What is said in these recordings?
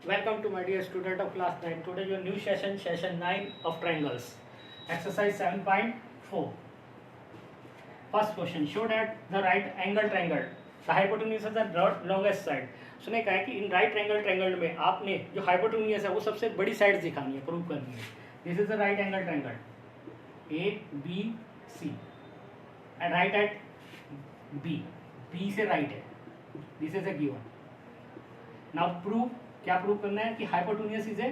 Welcome to my dear student of class 9. Today your new session 9 of triangles. Exercise 7.4. First question. Show that the right angle triangle. The hypotenuse is the longest side. उसने कहा है कि in right angle triangle में आपने जो hypotenuse है वो सबसे बड़ी साइड दिखानी है, प्रूव करनी है. This is the right angle triangle A B C and right at B से राइट है. This is a given. Now prove. क्या प्रूव करना है कि hypotenuse is a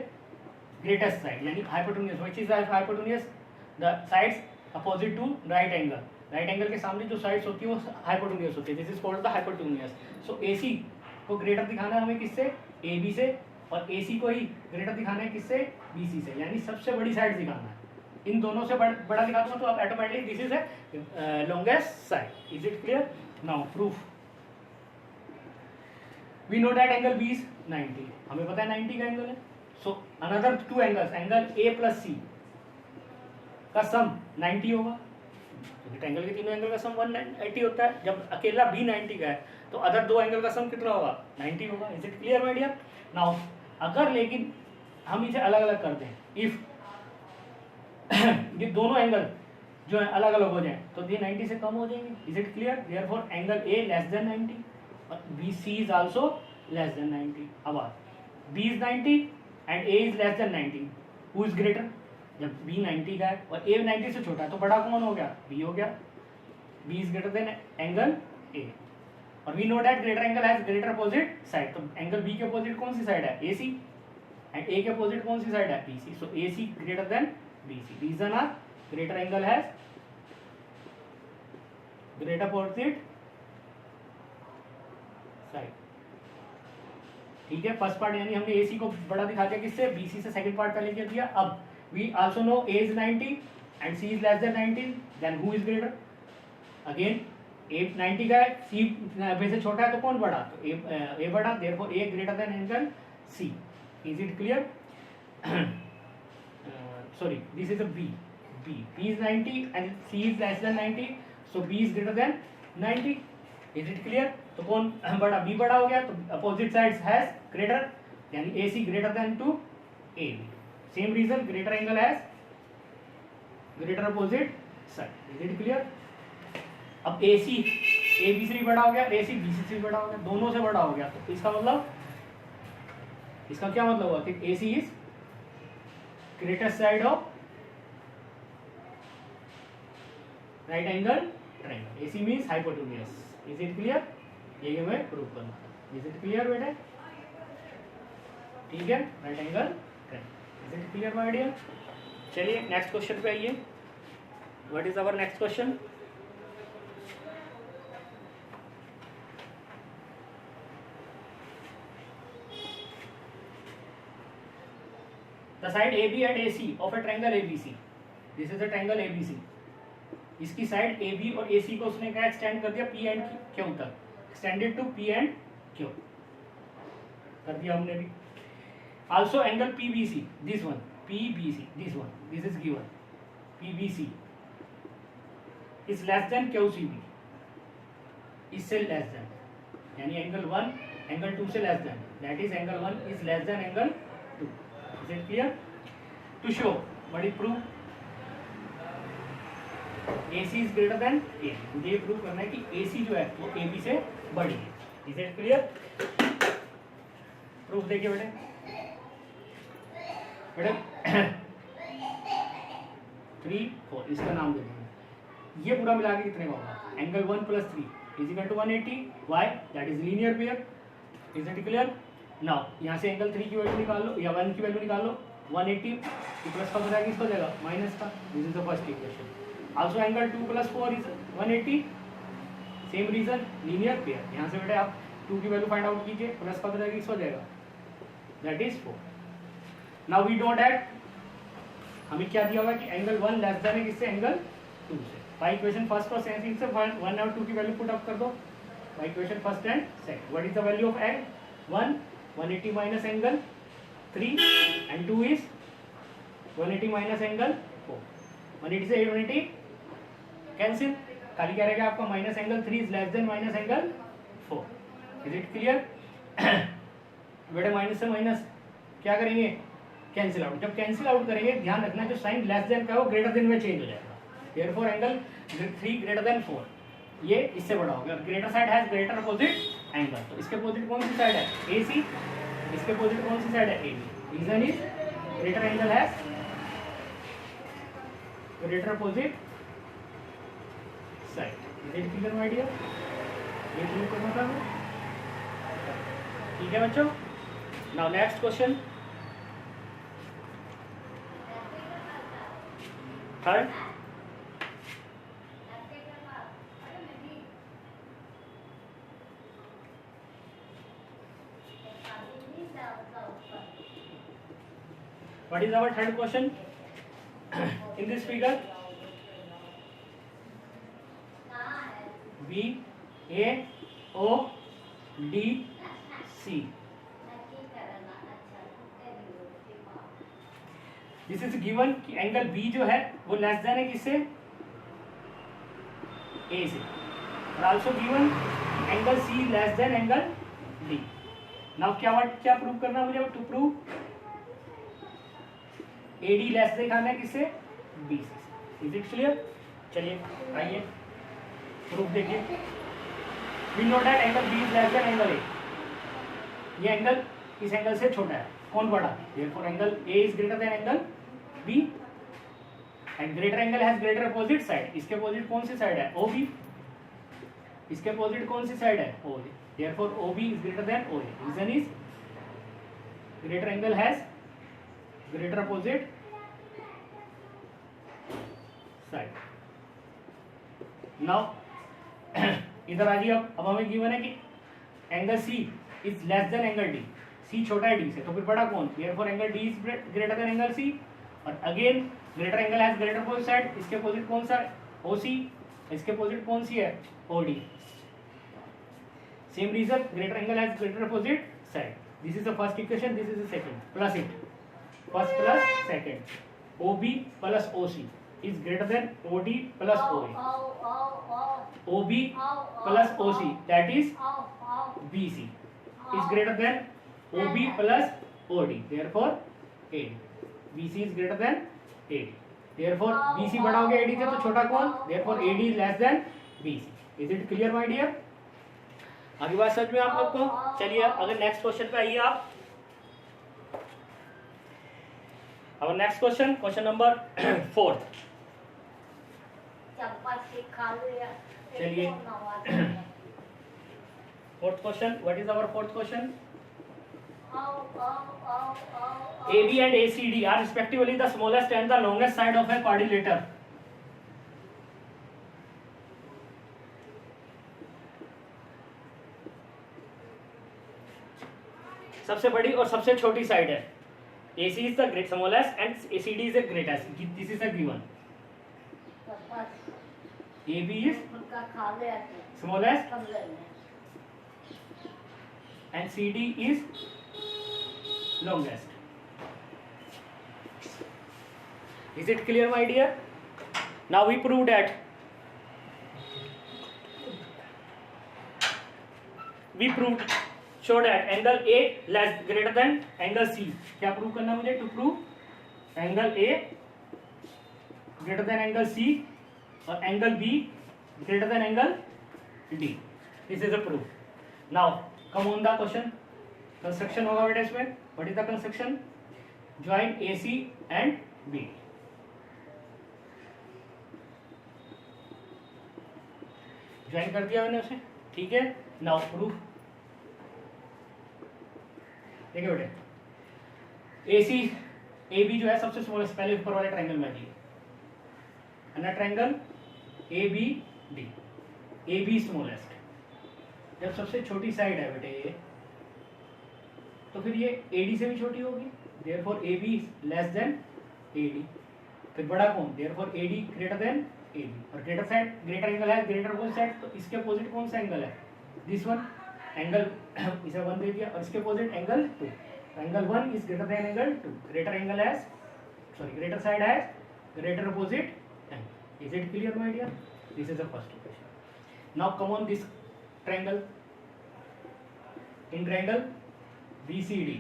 greatest side, यानी hypotenuse which is hypotenuse the sides opposite to right angle. Right angle के सामने जो साइड्स होती है वो हाइपोटेन्यूज होती है. This is called the hypotenuse. So AC को ग्रेटर दिखाना है हमें किससे, ए बी से, और एसी को ही ग्रेटर दिखाना है किससे, बी सी से, यानी सबसे बड़ी साइड दिखाना है. इन दोनों से बड़ा दिखा दूंगा तो आप automatically this is a longest side. Is it clear? Now proof. We know that angle B is 90. हमें पता है 90 का एंगल है. So another two angles, angle A plus C का सम 90 होगा. एंगल के तीनों एंगल का सम 180 होता है. जब अकेला बी 90 का है तो अदर दो एंगल का सम कितना होगा, 90 होगा. Is it clear my dear? Now अगर लेकिन हम इसे अलग अलग कर दें, इफ ये दोनों एंगल जो है अलग अलग हो जाए तो ये 90 से कम हो जाएंगे. Is it clear? Therefore angle A less than 90 और B C is also less than 90. अब B is 90 and A is less than 90. Who is greater? जब बी 90 का है और ए 90 से छोटा है तो बड़ा कौन हो गया, बी हो गया. B is greater than angle A. और we know that greater angle has greater opposite side. तो एंगल बी के अपोजिट कौन सी साइड है, ए सी, एंड ए के अपोजिट कौन सी साइड है, B C. So A C greater than B C. Reason are greater angle has greater opposite side. ठीक है. फर्स्ट पार्ट यानी हमने एसी को बड़ा दिखा दिया किससे, बीसी से. सेकंड पार्ट पहले क्या दिया. अब we also know A is 90 and C is less than 90, then who is greater. Again A 90 का है, सी बी से छोटा है तो कौन बड़ा, तो ए बड़ा. Therefore A greater than angle C. Is it clear? Sorry, this is a B. B is 90 and C is less than 90, so B is greater than 90. Is it clear? तो कौन बड़ा, बी बड़ा हो गया. तो opposite sides has greater, यानी A C greater than to A B. Same reason, greater angle has greater opposite side. Is it clear? अब A C A B से बड़ा हो गया, ए सी बी सी से बड़ा हो गया, दोनों से बड़ा हो गया. तो इसका मतलब, इसका क्या मतलब हुआ कि A C is greatest side of right angle triangle. A C means hypotenuse. Is it clear? यही हमें प्रूव करना था. इज इट क्लियर बेटे? ठीक है. Right angle triangle. Is it clear my dear? चलिए नेक्स्ट क्वेश्चन पे आइए. What is our next question? The side AB and AC of a triangle ABC. This is a triangle ABC. इसकी side AB और AC को उसने क्या extend कर दिया, P एंड Q तक. Extended to P and Q कर दिया हमने भी. Also angle PBC, this one, PBC, this one, this is given. PBC is less than QCB. इससे लेस देन, यानी एंगल 1 एंगल 2 से less than, that is angle 1 is less than angle 2. Is it clear? To show what is proof? AC is greater than A. मुझे ये prove करना है कि AC जो है वो AB से बड़ी है. Is it clear? प्रूफ देखिए बेटे. बेटे 3 4 इसका नाम दे देंगे. ये पूरा मिला के कितने का होगा, angle 1 plus 3 is equal to 180. Why? That is linear pair. Is it clear? Now यहाँ से एंगल 3 की वैल्यू निकाल लो या 1 की वैल्यू निकाल लो. 180 प्लस का बजाय किसको देगा, माइनस का. This is the first equation. Also angle 2 plus 4 is 180. Same reason, linear pair. यहाँ से बेटे आप 2 की वैल्यू फाइंड आउट कीजिए, प्लस का बजाय किसको देगा, that is 4. Now we don't add. हमें क्या दिया हुआ कि एंगल 1 लेस देन है किससे, एंगल 2 से. बाई इक्वेशन फर्स्ट और सेकंड से 1 और 2 की वैल्यू पुट अप कर दो. By equation first and second. What is the value of Ang 1, 180 minus angle 3 and 2 is 180 minus angle 4. 180 से 180 कैंसिल. खाली क्या रहेगा आपका, minus angle 3 is less then minus angle 4. Is it clear? बेटे minus से minus क्या करेंगे, कैंसिल आउट। जब कैंसिल आउट करेंगे ध्यान रखना जो साइन लेस देन का है वो ग्रेटर देन में चेंज हो जाएगा। देयरफॉर एंगल 3 ग्रेटर देन 4 ये इससे बड़ा हो गया। Greater side has greater opposite angle, तो इसके अपोजिट कौन सी साइड है, AC, इसके अपोजिट कौन सी साइड है, AB। Reason is greater angle has greater opposite side. Is it clear my dear? ये प्रूव करना था, ठीक है बच्चों। Now next question, third. What is our third question in this figure? B, A, O, D, C. This is given कि angle B जो है वो लेस देन है किससे, A से, और also given angle C less than angle D। Now क्या prove करना मुझे, टू प्रूव AD लेस दिखाना है किससे, B से। Is it clear? चलिए आइए प्रूफ देखिए। We know that angle B is less than angle A। ये एंगल इस एंगल से छोटा है, कौन बड़ा, therefore angle A is greater than angle B and greater angle has greater opposite side. इसके अपोजिट कौन सी साइड है, OB। इसके अपोजिट कौन सी साइड है, OA। Therefore OB is greater than OA। Reason is greater angle has greater opposite side. Now इधर आ जाइए। अब हमें गिवन है कि angle C is less than angle D। C छोटा है D से, तो फिर बड़ा कौन, therefore angle D is greater than angle C। और again greater angle has greater opposite side. इसके अपोजिट कौन सा है, OC। इसके अपोजिट कौन सी है, OD। Same reason, greater angle has greater opposite side. This is the first equation, this is the second, plus it, first plus second. OB plus OC is greater than OD plus OA. OB plus OC, that is BC, is greater than OB plus OD. Therefore AD, BC is greater than AD. Therefore BC बड़ा हो गया AD से, तो छोटा कौन, therefore AD is less than BC. Is it clear my dear? आगे बात समझ में आप लोग को। चलिए अगर नेक्स्ट क्वेश्चन पे आइए आप। Our next question, question number 4. चलिए fourth question, what is our fourth question? AB and ACD are respectively the smallest and the longest side of a quadrilateral. सबसे बड़ी और सबसे छोटी साइड है। AC is the smallest and ACD is the greatest. This is a given. AB is smallest and CD is longest. Is it clear my dear? Now we prove that show that angle A less greater than angle C. क्या prove करना मुझे, to prove angle A greater than angle C और angle B greater than angle D. This is a proof. Now come on the question. Construction होगा बेटा इसमें। What is the construction, join AC and B। Join कर दिया मैंने उसे, ठीक है। नाउ प्रूफ देखिए बेटे, AC AB जो है सबसे स्मॉलेस्ट, पहले ऊपर वाले ट्रायंगल में आइए, अन्ना ट्रायंगल ABD, AB स्मॉलेस्ट। जब सबसे छोटी साइड है बेटे ये, तो फिर ये AD से भी छोटी होगी, therefore AB less than AD। फिर बड़ा कौन, therefore AD greater than AB। और ग्रेटर साइड, ग्रेटर एंगल है ग्रेटर अपोजिट साइड, तो इसके अपोजिट कौन सा एंगल है, दिस वन एंगल इसे 1 दे दिया, और इसके opposite angle 2। Angle 1 is greater than angle 2। Greater angle has, sorry greater side has greater opposite angle. Is it clear my dear? This is the first equation. Now come on this triangle, in triangle BCD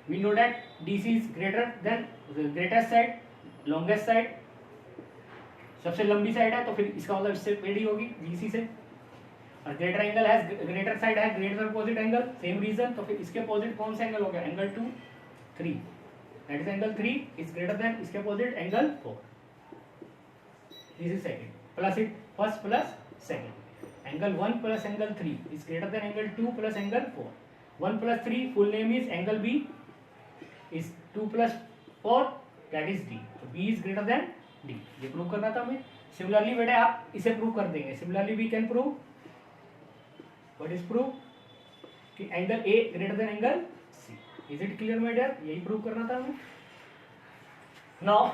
we know that DC is greater than greatest side, longest side, सबसे लंबी side है तो फिर इसका मतलब इससे बड़ी होगी BC से। और ग्रेटर एंगल है, ग्रेटर साइड है greater opposite angle, same reason, तो फिर इसके अपोजिट कौन सा एंगल हो गया, angle 2 3, that is angle 3 is greater than इसके opposite angle 4। This is second plus it first plus second, angle 1 plus angle 3 is greater than angle 2 plus angle 4। 1 plus 3 full name is angle B is 2 plus 4 that is D, तो B is greater then D। ये prove करना था हमें। Similarly बेटे आप इसे prove कर देंगे, similarly we can prove what is prove कि angle A greater than angle C। Is it clear my dear, यही प्रूव करना था हमें। Now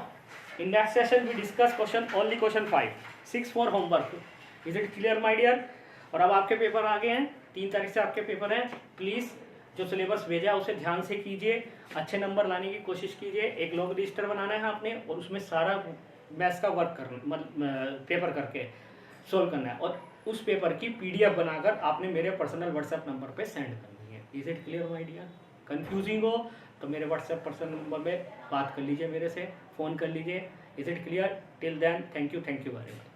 in next session we discuss question only question 5 6 for homework. Is it clear my dear. और अब आपके paper आ गए हैं, 3 तारीख से आपके पेपर हैं। प्लीज़ जो सिलेबस भेजा है उसे ध्यान से कीजिए, अच्छे नंबर लाने की कोशिश कीजिए। एक लॉग रजिस्टर बनाना है आपने और उसमें सारा मैथ्स का वर्क करना, पेपर करके सोल्व करना है, और उस पेपर की PDF बनाकर आपने मेरे पर्सनल व्हाट्सएप नंबर पे सेंड करनी है। Is it clear my dear. Confusing हो तो मेरे व्हाट्सएप पर्सनल नंबर पे बात कर लीजिए, मेरे से फ़ोन कर लीजिए। Is it clear. Till then thank you very much.